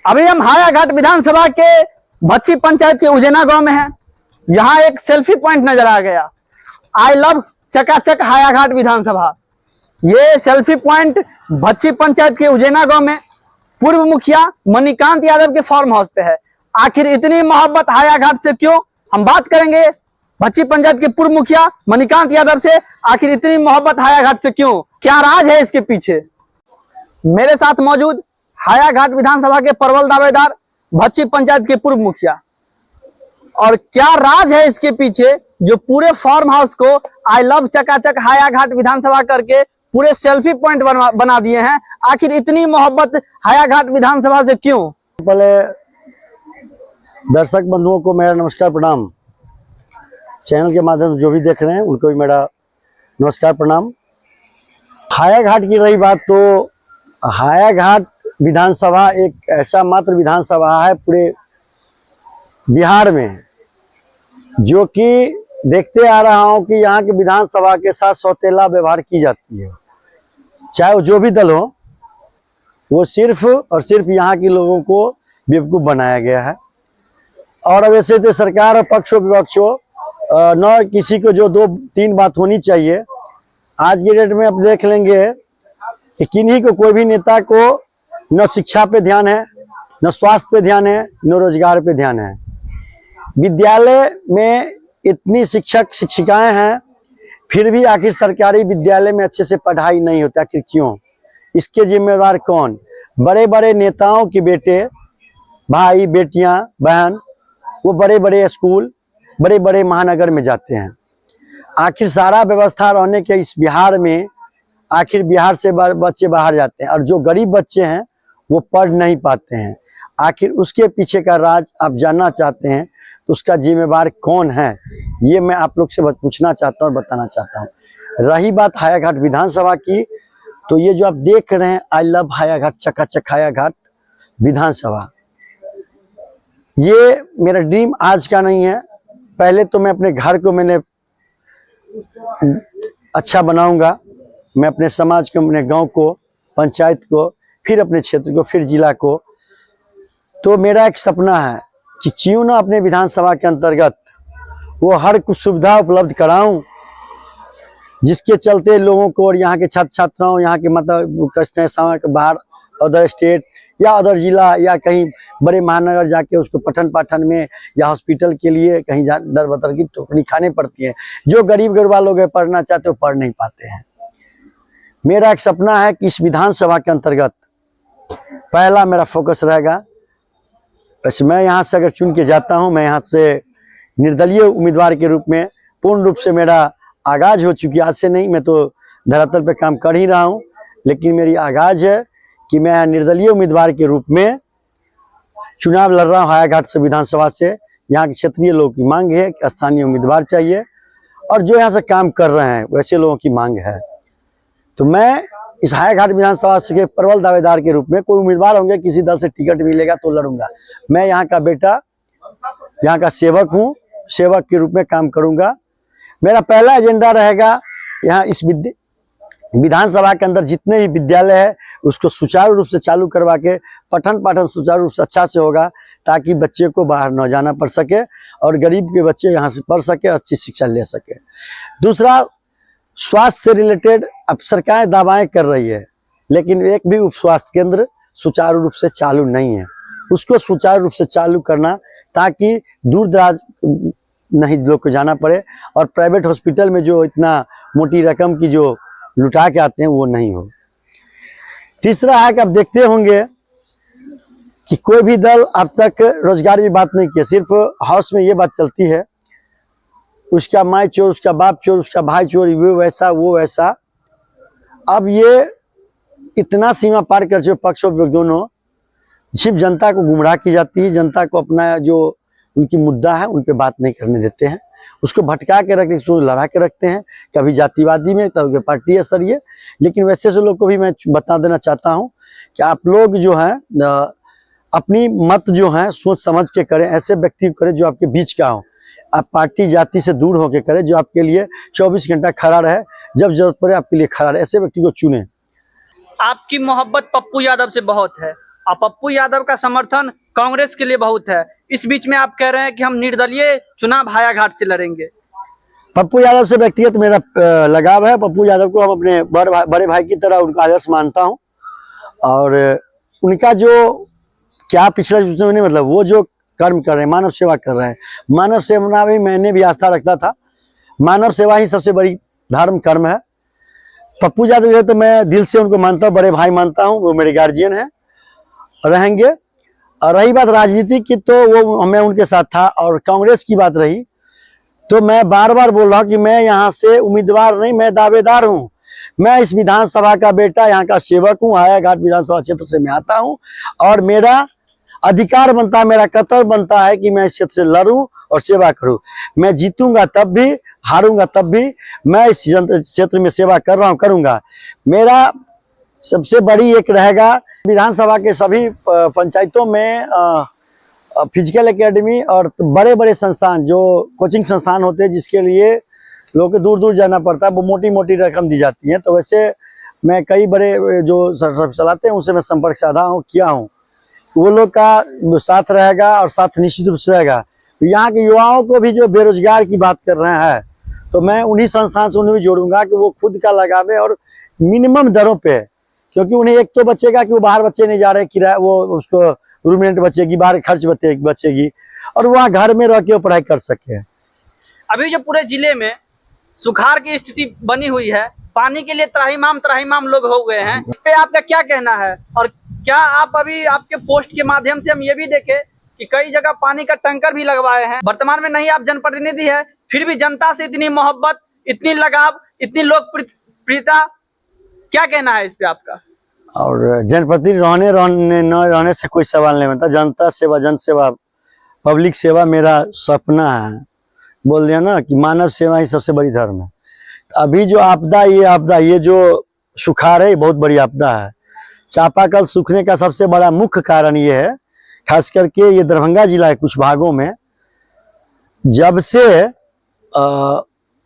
अभी हम हायाघाट विधानसभा के भच्ची पंचायत के उजेना गांव में हैं। यहाँ एक सेल्फी पॉइंट नजर आ गया। आई लव चकाचक हायाघाट विधानसभा। ये सेल्फी पॉइंट भच्ची पंचायत के उजेना गांव में पूर्व मुखिया मणिकांत यादव के फार्म हाउस पे है। आखिर इतनी मोहब्बत हायाघाट से क्यों, हम बात करेंगे भच्ची पंचायत के पूर्व मुखिया मणिकांत यादव से। आखिर इतनी मोहब्बत हायाघाट से क्यों, क्या राज है इसके पीछे। मेरे साथ मौजूद हायाघाट विधानसभा के प्रबल दावेदार भच्ची पंचायत के पूर्व मुखिया, और क्या राज है इसके पीछे जो पूरे फार्म हाउस को आई लव चकाचक हायाघाट विधानसभा करके पूरे सेल्फी पॉइंट बना दिए हैं। आखिर इतनी मोहब्बत हायाघाट विधानसभा से क्यों। पहले दर्शक बंधुओं को मेरा नमस्कार प्रणाम। चैनल के माध्यम से जो भी देख रहे हैं उनको भी मेरा नमस्कार प्रणाम। हायाघाट की रही बात, तो हायाघाट विधानसभा एक ऐसा मात्र विधानसभा है पूरे बिहार में जो कि देखते आ रहा हूं कि यहाँ के विधानसभा के साथ सौतेला व्यवहार की जाती है। चाहे वो जो भी दल हो, वो सिर्फ और सिर्फ यहाँ के लोगों को बेवकूफ़ बनाया गया है। और अब ऐसे तो सरकार और पक्ष हो विपक्ष हो, न किसी को जो दो तीन बात होनी चाहिए। आज की डेट में आप देख लेंगे कि किन्हीं को, कोई भी नेता को न शिक्षा पे ध्यान है, न स्वास्थ्य पे ध्यान है, न रोजगार पे ध्यान है। विद्यालय में इतनी शिक्षक शिक्षिकाएं हैं, फिर भी आखिर सरकारी विद्यालय में अच्छे से पढ़ाई नहीं होता। आखिर क्यों, इसके जिम्मेवार कौन। बड़े बड़े नेताओं के बेटे, भाई, बेटियां, बहन, वो बड़े बड़े स्कूल, बड़े बड़े महानगर में जाते हैं। आखिर सारा व्यवस्था रहने के इस बिहार में आखिर बिहार से बच्चे बाहर जाते हैं, और जो गरीब बच्चे हैं वो पढ़ नहीं पाते हैं। आखिर उसके पीछे का राज आप जानना चाहते हैं तो उसका जिम्मेवार कौन है, ये मैं आप लोग से पूछना चाहता हूँ और बताना चाहता हूँ। रही बात हायाघाट विधानसभा की, तो ये जो आप देख रहे हैं आई लव हायाघाट चकाचक हायाघाट विधानसभा, ये मेरा ड्रीम आज का नहीं है। पहले तो मैं अपने घर को मैंने अच्छा बनाऊंगा, मैं अपने समाज को, अपने गांव को, पंचायत को, फिर अपने क्षेत्र को, फिर जिला को। तो मेरा एक सपना है कि क्यों ना अपने विधानसभा के अंतर्गत वो हर कुछ सुविधा उपलब्ध कराऊं, जिसके चलते लोगों को और यहाँ के छात्र छात्राओं, यहाँ के मतलब कष्ट के बाहर अदर स्टेट या अदर जिला या कहीं बड़े महानगर जाके उसको पठन पाठन में या हॉस्पिटल के लिए कहीं दर बदर की टोकरी खाने पड़ती है। जो गरीब गुरबा लोग है पढ़ना चाहते हो पढ़ नहीं पाते हैं। मेरा एक सपना है कि इस विधानसभा के अंतर्गत पहला मेरा फोकस रहेगा, वैसे मैं यहाँ से अगर चुन के जाता हूँ, मैं यहाँ से निर्दलीय उम्मीदवार के रूप में पूर्ण रूप से मेरा आगाज हो चुकी है। आज से नहीं, मैं तो धरातल पे काम कर ही रहा हूँ, लेकिन मेरी आगाज है कि मैं निर्दलीय उम्मीदवार के रूप में चुनाव लड़ रहा हूँ हायाघाट से विधानसभा से। यहाँ के क्षेत्रीय लोगों की मांग है कि स्थानीय उम्मीदवार चाहिए, और जो यहाँ से काम कर रहे हैं वैसे लोगों की मांग है। तो मैं इस हायाघाट विधानसभा के प्रबल दावेदार के रूप में, कोई उम्मीदवार होंगे, किसी दल से टिकट मिलेगा तो लड़ूंगा। मैं यहाँ का बेटा, यहाँ का सेवक हूँ, सेवक के रूप में काम करूंगा। मेरा पहला एजेंडा रहेगा यहाँ इस विधानसभा के अंदर जितने भी विद्यालय है उसको सुचारू रूप से चालू करवा के पठन पाठन सुचारू रूप से अच्छा से होगा, ताकि बच्चे को बाहर न जाना पड़ सके और गरीब के बच्चे यहाँ से पढ़ सके, अच्छी शिक्षा ले सके। दूसरा, स्वास्थ्य से रिलेटेड अब सरकार दावाएं कर रही है, लेकिन एक भी उप स्वास्थ्य केंद्र सुचारू रूप से चालू नहीं है। उसको सुचारू रूप से चालू करना, ताकि दूर दराज नहीं लोग को जाना पड़े, और प्राइवेट हॉस्पिटल में जो इतना मोटी रकम की जो लुटा के आते हैं वो नहीं हो। तीसरा है कि आप देखते होंगे कि कोई भी दल अब तक रोजगार की बात नहीं किया, सिर्फ हाउस में ये बात चलती है, उसका माई चोर, उसका बाप चोर, उसका भाई चोर, वो वैसा वो वैसा। अब ये इतना सीमा पार कर जो पक्ष और विपक्ष दोनों, सिर्फ जनता को गुमराह की जाती है। जनता को अपना जो उनकी मुद्दा है उन पे बात नहीं करने देते हैं, उसको भटका के रखते हैं, उसको लड़ा के रखते हैं, कभी जातिवादी में, कभी पार्टी स्तरीय। लेकिन वैसे से लोग को भी मैं बता देना चाहता हूँ कि आप लोग जो हैं अपनी मत जो है सोच समझ के करें, ऐसे व्यक्ति को करें जो आपके बीच का हो। आप पार्टी जाति से दूर होकर करें, जो आपके लिए 24 घंटा खड़ा रहे, जब जरूरत पड़े आपके लिए खड़ा रहे, ऐसे व्यक्ति को चुने। आपकी मोहब्बत पप्पू यादव से बहुत है, और पप्पू यादव का समर्थन कांग्रेस के लिए बहुत है। इस बीच में आप कह रहे हैं कि हम निर्दलीय चुनाव हायाघाट से लड़ेंगे। पप्पू यादव से व्यक्तिगत मेरा लगाव है। पप्पू यादव को हम अपने बड़े भाई की तरह उनका आदर्श मानता हूं, और उनका जो क्या पिछले महीने मतलब वो जो कर्म कर रहे हैं, मानव सेवा कर रहे हैं, मानव सेवा में मैंने भी आस्था रखता था। मानव सेवा ही सबसे बड़ी धर्म कर्म है। पप्पू यादव है तो मैं दिल से उनको मानता हूँ, बड़े भाई मानता हूँ, वो मेरे गार्जियन हैं, रहेंगे। और रही बात राजनीति की, तो वो मैं उनके साथ था। और कांग्रेस की बात रही, तो मैं बार बार बोल रहा हूँ कि मैं यहाँ से उम्मीदवार नहीं, मैं दावेदार हूँ। मैं इस विधानसभा का बेटा, यहाँ का सेवक हूँ। हायाघाट विधानसभा क्षेत्र से मैं आता हूँ, और मेरा अधिकार बनता है, मेरा कर्तव्य बनता है कि मैं इस क्षेत्र से लड़ूं और सेवा करूं। मैं जीतूंगा तब भी, हारूंगा तब भी, मैं इस क्षेत्र में सेवा कर रहा हूं, करूंगा। मेरा सबसे बड़ी एक रहेगा, विधानसभा के सभी पंचायतों में फिजिकल एकेडमी और बड़े बड़े संस्थान, जो कोचिंग संस्थान होते हैं जिसके लिए लोगों को दूर दूर जाना पड़ता है, वो मोटी मोटी रकम दी जाती है। तो वैसे मैं कई बड़े जो चलाते हैं उनसे मैं संपर्क साधा हूँ, किया हूँ। वो लोग का साथ रहेगा, और साथ निश्चित रूप से रहेगा। यहाँ के युवाओं को भी जो बेरोजगार की बात कर रहे हैं, तो मैं उन्हीं संस्थान से उन्हें भी जोड़ूंगा कि वो खुद का लगावे, और मिनिमम दरों पे, क्योंकि उन्हें एक तो बचेगा कि वो बाहर बच्चे नहीं जा रहे, किराया वो उसको रूम रेंट बचेगी, बाहर खर्च बचेगी, और वहाँ घर में रह के वो पढ़ाई कर सके। अभी जो पूरे जिले में सुखाड़ की स्थिति बनी हुई है, पानी के लिए त्राहिमाम लोग हो गए हैं, इस पे आपका क्या कहना है? और क्या आप अभी आपके पोस्ट के माध्यम से हम ये भी देखें कि कई जगह पानी का टैंकर भी लगवाए हैं। वर्तमान में नहीं आप जनप्रतिनिधि है, फिर भी जनता से इतनी मोहब्बत, इतनी लगाव, इतनी लोकप्रियता, क्या कहना है इस पे आपका? और जनप्रतिनिधि रहने न रहने से कोई सवाल नहीं बनता। जनता सेवा, जन सेवा, पब्लिक सेवा मेरा सपना है। बोल दिया ना कि मानव सेवा ही सबसे बड़ी धर्म है। अभी जो आपदा, ये जो सुखाड़ है, बहुत बड़ी आपदा है। चापाकल सूखने का सबसे बड़ा मुख्य कारण ये है, खास करके ये दरभंगा जिला के कुछ भागों में, जब से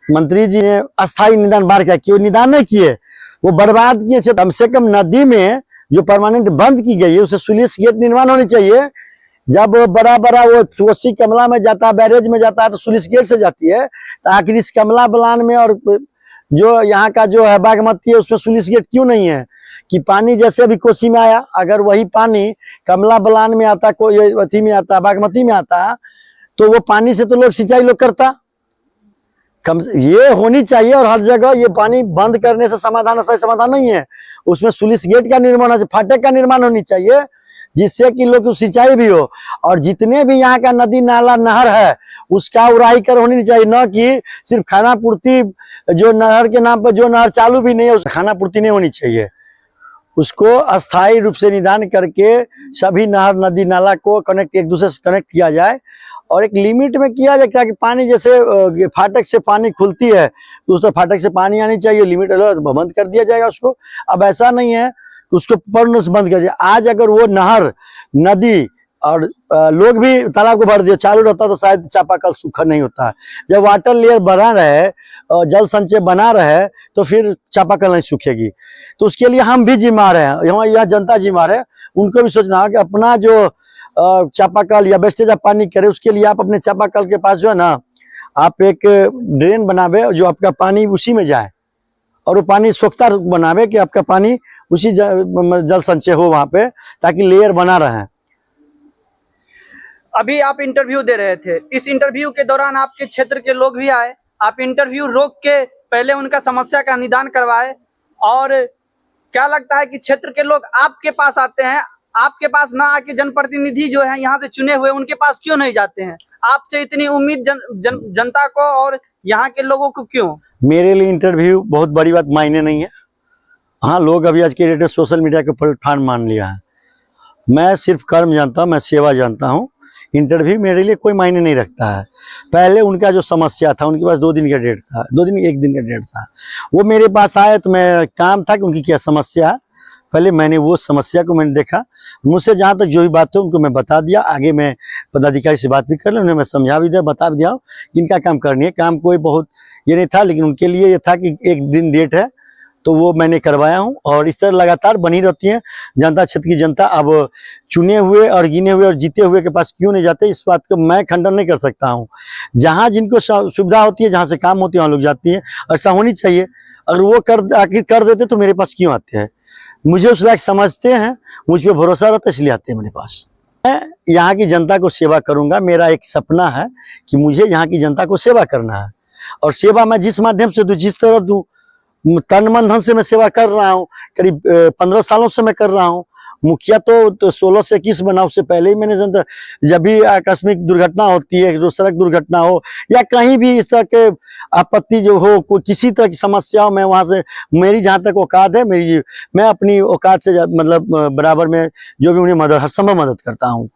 मंत्री जी ने अस्थायी निदान बाढ़ का क्यों निदान नहीं किए, वो बर्बाद किए। कम से कम नदी में जो परमानेंट बंद की गई है उसे स्लूइस गेट निर्माण होनी चाहिए। जब बड़ा वो कोसी कमला में जाता है, बैरेज में जाता है, तो स्लूइस गेट से जाती है। तो आखिर इस कमला बलान में और जो यहाँ का जो है बागमती है, उसमें स्लूइस गेट क्यों नहीं है? कि पानी जैसे अभी कोसी में आया, अगर वही पानी कमला बलान में आता, कोई अथी में आता, बागमती में आता, तो वो पानी से तो लोग सिंचाई लोग करता। ये होनी चाहिए। और हर जगह ये पानी बंद करने से समाधान, सही समाधान नहीं है। उसमें स्लूइस गेट का निर्माण होना चाहिए, फाटक का निर्माण होनी चाहिए, जिससे कि लोग सिंचाई भी हो। और जितने भी यहाँ का नदी नाला नहर है उसका उड़ाईकरण होनी चाहिए, न कि सिर्फ खाना पूर्ति, जो नहर के नाम पर जो नहर चालू भी नहीं है, उस खाना पूर्ति नहीं होनी चाहिए। उसको अस्थायी रूप से निदान करके सभी नहर नदी नाला को कनेक्ट, एक दूसरे से कनेक्ट किया जाए, और एक लिमिट में किया जाए, ताकि पानी जैसे फाटक से पानी खुलती है तो उस फाटक से पानी आनी चाहिए, लिमिट बंद कर दिया जाएगा उसको। अब ऐसा नहीं है कि उसको पूर्ण बंद कर दिया। आज अगर वो नहर, नदी और लोग भी तालाब को भर दिया चालू रहता, तो शायद चापाकल सूखा नहीं होता। जब वाटर लेयर बना रहे, जल संचय बना रहे, तो फिर चापाकल नहीं सूखेगी। तो उसके लिए हम भी जिम्मेदार हैं, यह जनता जिम्मेदार है। उनको भी सोचना है कि अपना जो चापाकल या वेस्टेज ऑफ पानी करे, उसके लिए आप अपने चापाकल के पास जो है ना, आप एक ड्रेन बनावे जो आपका पानी उसी में जाए, और वो पानी सोखता बनावे कि आपका पानी उसी जल संचय हो वहां पे, ताकि लेयर बना रहे। अभी आप इंटरव्यू दे रहे थे, इस इंटरव्यू के दौरान आपके क्षेत्र के लोग भी आए, आप इंटरव्यू रोक के पहले उनका समस्या का निदान करवाए। और क्या लगता है कि क्षेत्र के लोग आपके पास आते हैं, आपके पास ना आके जनप्रतिनिधि जो है यहाँ से चुने हुए, उनके पास क्यों नहीं जाते हैं? आपसे इतनी उम्मीद जनता को और यहाँ के लोगों को क्यों? मेरे लिए इंटरव्यू बहुत बड़ी बात मायने नहीं है। हाँ, लोग अभी आज के डेट में सोशल मीडिया के प्लेटफॉर्म मान लिया है। मैं सिर्फ कर्म जानता हूँ, मैं सेवा जानता हूँ। इंटरव्यू मेरे लिए कोई मायने नहीं रखता है। पहले उनका जो समस्या था, उनके पास 2 दिन का डेट था, 2 दिन 1 दिन का डेट था। वो मेरे पास आए तो मैं काम था कि उनकी क्या समस्या है, पहले मैंने वो समस्या को मैंने देखा। मुझसे जहाँ तक जो भी बात है उनको मैं बता दिया। आगे मैं पदाधिकारी से बात भी कर लिया, उन्हें मैं समझा भी दिया, बता भी दिया कि इनका काम करनी है। काम कोई बहुत ये नहीं था, लेकिन उनके लिए ये था कि 1 दिन डेट है, तो वो मैंने करवाया हूँ और इस तरह लगातार बनी रहती है। जनता क्षेत्र की जनता अब चुने हुए और गिने हुए और जीते हुए के पास क्यों नहीं जाते, इस बात को मैं खंडन नहीं कर सकता हूँ। जहाँ जिनको सुविधा होती है, जहाँ से काम होती है, वहाँ लोग जाती है, ऐसा होनी चाहिए। अगर वो आखिर कर देते तो मेरे पास क्यों आते हैं? मुझे उस लायक समझते हैं, मुझ पर भरोसा रहता है, इसलिए आते हैं मेरे पास। मैं यहाँ की जनता को सेवा करूंगा। मेरा एक सपना है कि मुझे यहाँ की जनता को सेवा करना है, और सेवा मैं जिस माध्यम से दूं, जिस तरह दूं, तन मन धन से मैं सेवा कर रहा हूँ। करीब 15 सालों से मैं कर रहा हूँ। मुखिया तो 16 से 21 बना, उससे पहले ही मैंने जनता, जब भी आकस्मिक दुर्घटना होती है, जो सड़क दुर्घटना हो या कहीं भी इस तरह के आपत्ति जो हो, कोई किसी तरह की समस्या हो, मैं वहां से, मेरी जहां तक औकात है, मैं अपनी औकात से मतलब बराबर में जो भी उन्हें मदद, हर संभव मदद करता हूँ।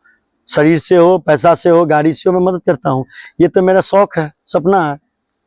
शरीर से हो, पैसा से हो, गाड़ी से हो, मैं मदद करता हूँ। ये तो मेरा शौक है, सपना है।